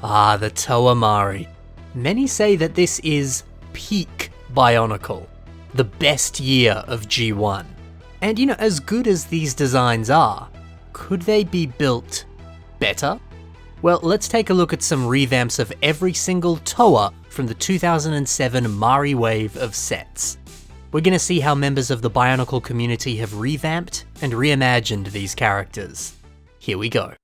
Ah, the TOA Mahri. Many say that this is peak Bionicle, the best year of G1. And as good as these designs are, could they be built better? Well, let's take a look at some revamps of every single TOA from the 2007 Mahri wave of sets. We're going to see how members of the Bionicle community have revamped and reimagined these characters. Here we go.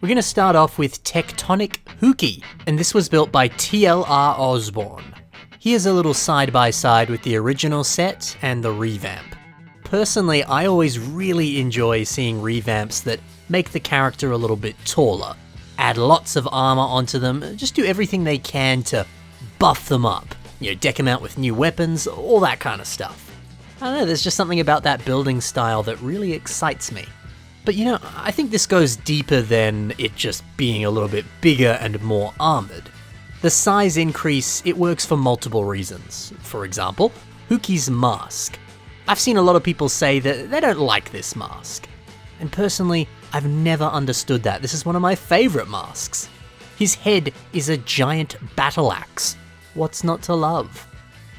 We're going to start off with Tectonic Hewkii, and this was built by TLR Osborne. Here's a little side-by-side with the original set and the revamp. Personally, I always really enjoy seeing revamps that make the character a little bit taller, add lots of armor onto them, just do everything they can to buff them up. Deck them out with new weapons, all that kind of stuff. I don't know, there's just something about that building style that really excites me. But I think this goes deeper than it just being a little bit bigger and more armored. The size increase, it works for multiple reasons. For example, Hewkii's mask. I've seen a lot of people say that they don't like this mask. And personally, I've never understood that. This is one of my favorite masks. His head is a giant battle axe. What's not to love?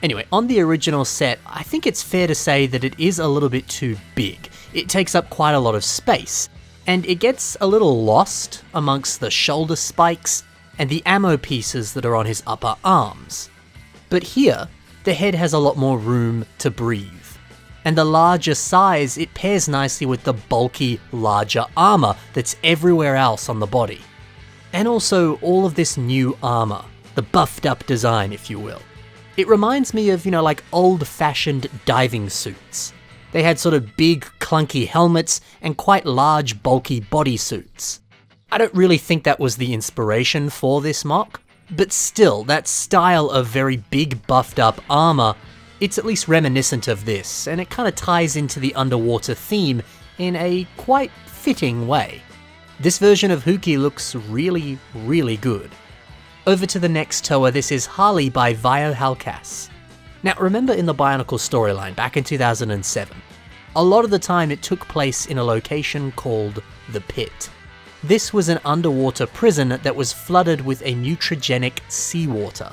Anyway, on the original set, I think it's fair to say that it is a little bit too big. It takes up quite a lot of space, and it gets a little lost amongst the shoulder spikes and the ammo pieces that are on his upper arms. But here, the head has a lot more room to breathe. And the larger size, it pairs nicely with the bulky, larger armor that's everywhere else on the body. And also all of this new armor, the buffed up design, if you will. It reminds me of, like old-fashioned diving suits. They had sort of big, clunky helmets and quite large, bulky bodysuits. I don't really think that was the inspiration for this mock, but still, that style of very big, buffed up armor, it's at least reminiscent of this, and it kind of ties into the underwater theme in a quite fitting way. This version of Hewkii looks really, really good. Over to the next TOA, this is Hahli by Halkas. Now remember in the Bionicle storyline back in 2007, a lot of the time it took place in a location called the Pit. This was an underwater prison that was flooded with a mutagenic seawater.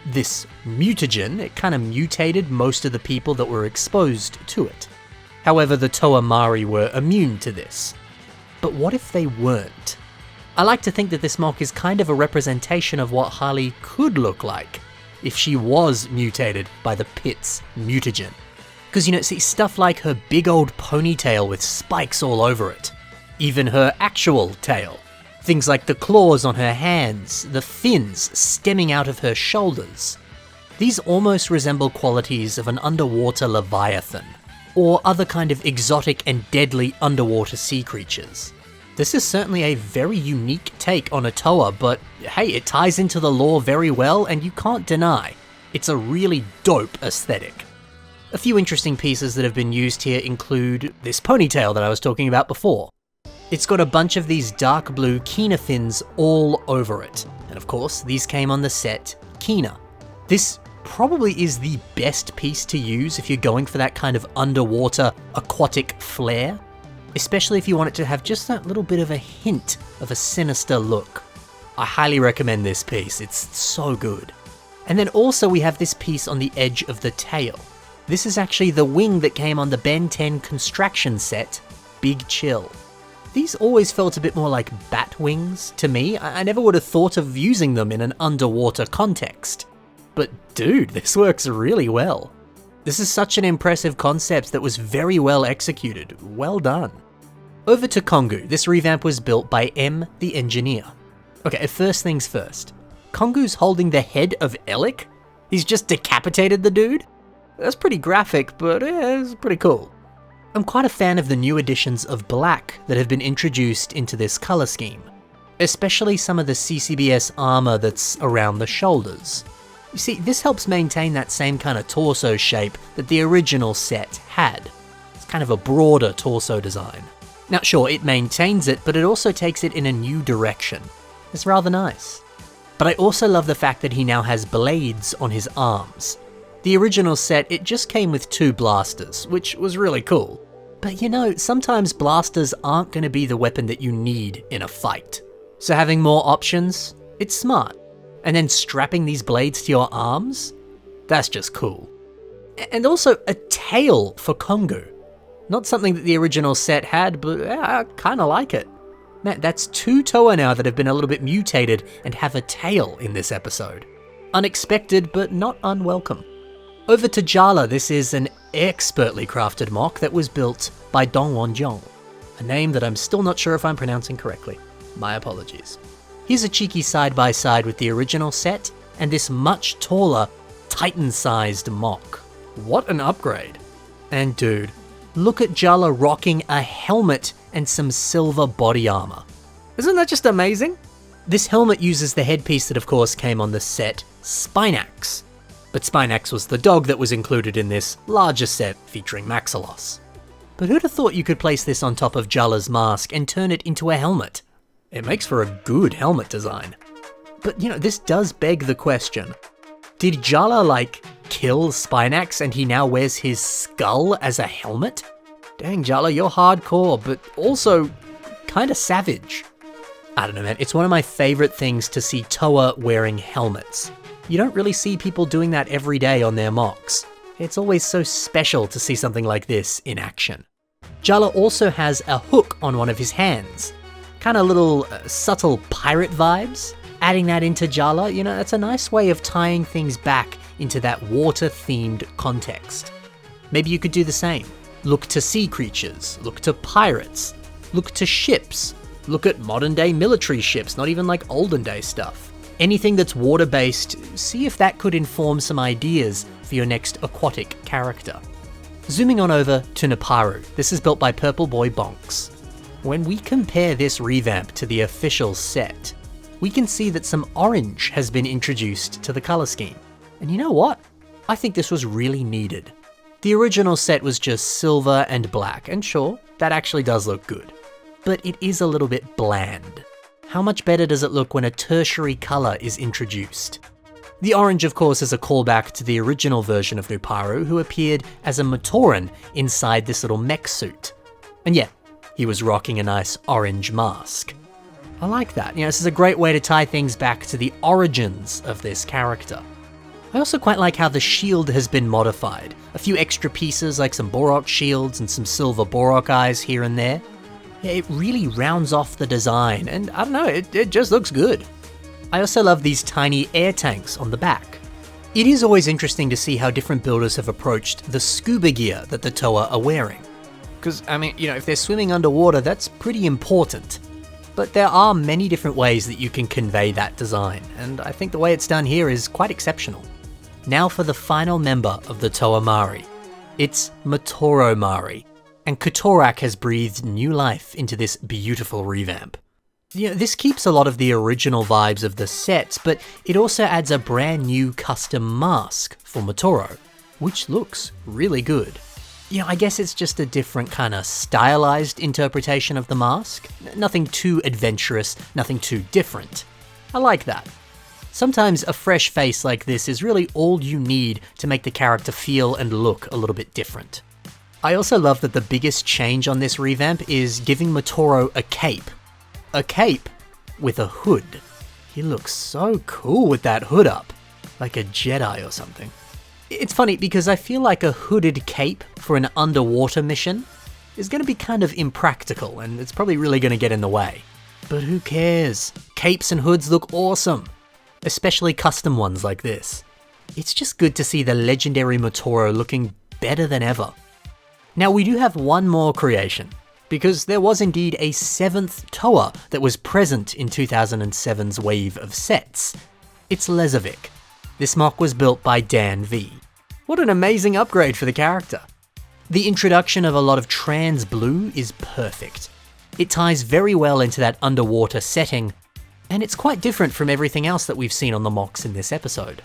This mutagen, it kind of mutated most of the people that were exposed to it. However, the TOA Mahri were immune to this. But what if they weren't? I like to think that this mock is kind of a representation of what Hahli could look like if she was mutated by the Pit's mutagen. Because see, stuff like her big old ponytail with spikes all over it, even her actual tail, things like the claws on her hands, the fins stemming out of her shoulders. These almost resemble qualities of an underwater leviathan, or other kind of exotic and deadly underwater sea creatures. This is certainly a very unique take on a TOA, but hey, it ties into the lore very well and you can't deny. It's a really dope aesthetic. A few interesting pieces that have been used here include this ponytail that I was talking about before. It's got a bunch of these dark blue Kina fins all over it. And of course, these came on the set Kina. This probably is the best piece to use if you're going for that kind of underwater aquatic flair. Especially if you want it to have just that little bit of a hint of a sinister look. I highly recommend this piece, it's so good. And then also we have this piece on the edge of the tail. This is actually the wing that came on the Ben 10 Construction set, Big Chill. These always felt a bit more like bat wings to me. I never would have thought of using them in an underwater context. But dude, this works really well. This is such an impressive concept that was very well executed. Well done. Over to Kongu. This revamp was built by MtheEngineer. Okay, first things first. Kongu's holding the head of Elec? He's just decapitated the dude? That's pretty graphic, but it's pretty cool. I'm quite a fan of the new additions of black that have been introduced into this color scheme. Especially some of the CCBS armor that's around the shoulders. You see, this helps maintain that same kind of torso shape that the original set had. It's kind of a broader torso design. Now sure, it maintains it, but it also takes it in a new direction. It's rather nice. But I also love the fact that he now has blades on his arms. The original set, it just came with 2 blasters, which was really cool. But sometimes blasters aren't going to be the weapon that you need in a fight. So having more options, It's smart. And then strapping these blades to your arms? That's just cool. And also a tail for Kongu. Not something that the original set had, but I kinda like it. Man, that's 2 TOA now that have been a little bit mutated and have a tail in this episode. Unexpected, but not unwelcome. Over to Jaller. This is an expertly crafted mock that was built by Dongwon-jong, a name that I'm still not sure if I'm pronouncing correctly. My apologies. Here's a cheeky side-by-side with the original set and this much taller, Titan-sized mock. What an upgrade. And dude, look at Jaller rocking a helmet and some silver body armor. Isn't that just amazing? This helmet uses the headpiece that of course came on the set, Spinax. But Spinax was the dog that was included in this larger set featuring Maxilos. But who'd have thought you could place this on top of Jaller's mask and turn it into a helmet? It makes for a good helmet design. But this does beg the question. Did Jaller kill Spinax and he now wears his skull as a helmet? Dang Jaller, you're hardcore, but also kinda savage. I don't know man, it's one of my favorite things to see TOA wearing helmets. You don't really see people doing that every day on their mocks. It's always so special to see something like this in action. Jaller also has a hook on one of his hands. Kinda little subtle pirate vibes. Adding that into Jaller, that's a nice way of tying things back into that water-themed context. Maybe you could do the same. Look to sea creatures, look to pirates, look to ships, look at modern day military ships, not even olden day stuff. Anything that's water-based, see if that could inform some ideas for your next aquatic character. Zooming on over to Nuparu, this is built by Purple Boy Bonks. When we compare this revamp to the official set, we can see that some orange has been introduced to the color scheme. And you know what? I think this was really needed. The original set was just silver and black, and sure, that actually does look good. But it is a little bit bland. How much better does it look when a tertiary color is introduced? The orange, of course, is a callback to the original version of Nuparu, who appeared as a Matoran inside this little mech suit. And yeah, he was rocking a nice orange mask. I like that. This is a great way to tie things back to the origins of this character. I also quite like how the shield has been modified. A few extra pieces like some Borok shields and some silver Borok eyes here and there. Yeah, it really rounds off the design and I don't know, it just looks good. I also love these tiny air tanks on the back. It is always interesting to see how different builders have approached the scuba gear that the TOA are wearing. Because, if they're swimming underwater, that's pretty important. But there are many different ways that you can convey that design, and I think the way it's done here is quite exceptional. Now for the final member of the TOA Mahri. It's Matoro Mahri, and Kotorak has breathed new life into this beautiful revamp. This keeps a lot of the original vibes of the sets, but it also adds a brand new custom mask for Matoro, which looks really good. I guess it's just a different kind of stylized interpretation of the mask. Nothing too adventurous, nothing too different. I like that. Sometimes a fresh face like this is really all you need to make the character feel and look a little bit different. I also love that the biggest change on this revamp is giving Matoro a cape. A cape with a hood. He looks so cool with that hood up, like a Jedi or something. It's funny because I feel like a hooded cape for an underwater mission is going to be kind of impractical and it's probably really going to get in the way. But who cares? Capes and hoods look awesome, especially custom ones like this. It's just good to see the legendary Matoro looking better than ever. Now we do have one more creation, because there was indeed a 7th TOA that was present in 2007's wave of sets. It's Lesovikk. This mock was built by Dan V. What an amazing upgrade for the character. The introduction of a lot of trans blue is perfect. It ties very well into that underwater setting, and it's quite different from everything else that we've seen on the mocks in this episode.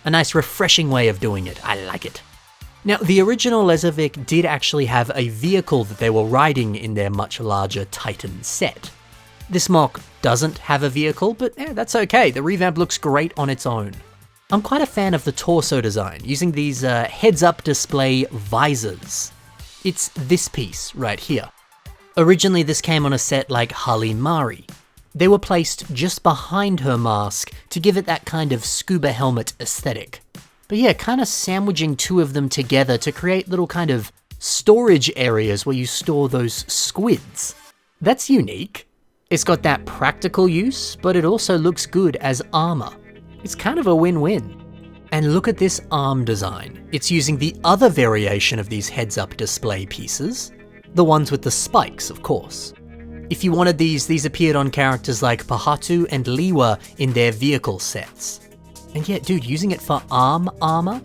A nice refreshing way of doing it, I like it. Now, the original Lesovikk did actually have a vehicle that they were riding in their much larger Titan set. This mock doesn't have a vehicle, but that's okay, the revamp looks great on its own. I'm quite a fan of the torso design, using these heads-up display visors. It's this piece right here. Originally this came on a set like Hahli Mahri, They were placed just behind her mask to give it that kind of scuba helmet aesthetic. But yeah, kind of sandwiching two of them together to create little kind of storage areas where you store those squids. That's unique. It's got that practical use, but it also looks good as armor. It's kind of a win-win. And look at this arm design. It's using the other variation of these heads-up display pieces, the ones with the spikes, of course. If you wanted these appeared on characters like Pahatu and Liwa in their vehicle sets. And yet, dude, using it for arm armor?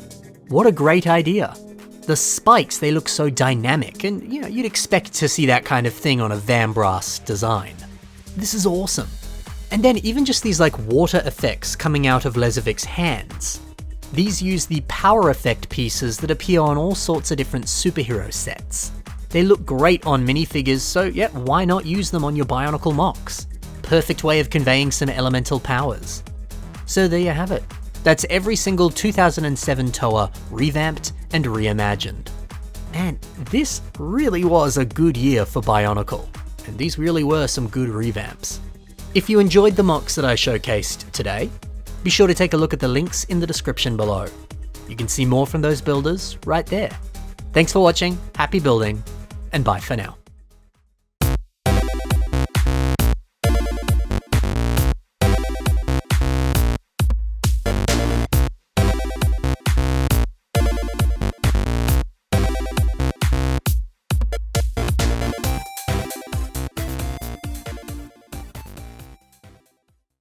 What a great idea. The spikes, they look so dynamic, and you know, you'd expect to see that kind of thing on a Vambrass design. This is awesome. And then even just these like water effects coming out of Lesovikk's hands. These use the power effect pieces that appear on all sorts of different superhero sets. They look great on minifigures, so yeah, why not use them on your Bionicle mocks? Perfect way of conveying some elemental powers. So there you have it. That's every single 2007 TOA revamped and reimagined. Man, this really was a good year for Bionicle, and these really were some good revamps. If you enjoyed the mocks that I showcased today, be sure to take a look at the links in the description below. You can see more from those builders right there. Thanks for watching, happy building, and bye for now.